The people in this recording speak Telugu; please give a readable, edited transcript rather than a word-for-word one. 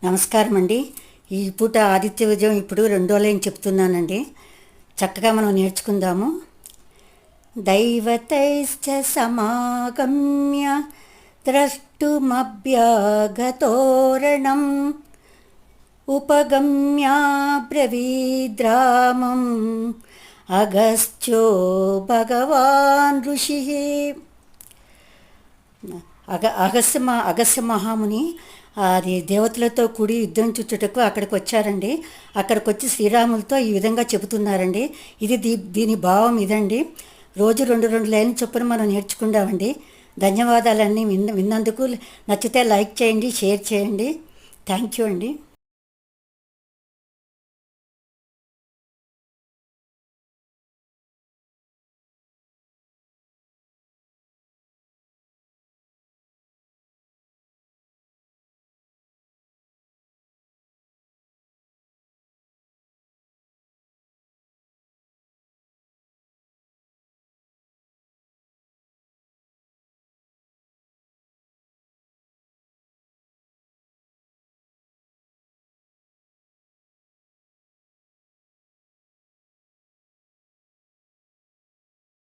నమస్కారం అండి. ఈ పూట ఆదిత్య విజయం ఇప్పుడు రెండో లైన్ చెప్తున్నానండి. చక్కగా మనం నేర్చుకుందాము. దైవతైశ్చ సమాగమ్య ద్రష్టుమభ్యాగతోరణం ఉపగమ్య బ్రవీద్రామం అగస్త్యో భగవాన్ ఋషి. అగస్త్య మహాముని అది దేవతలతో కూడి యుద్ధం చుట్టుటకు అక్కడికి వచ్చారండి. అక్కడికి వచ్చి శ్రీరాములతో ఈ విధంగా చెబుతున్నారండి. దీని భావం ఇదండి. రోజు రెండు లైన్లు చొప్పున మనం నేర్చుకుందామండి. ధన్యవాదాలన్నీ విన్నందుకు. నచ్చితే లైక్ చేయండి, షేర్ చేయండి. థ్యాంక్ యూ అండి.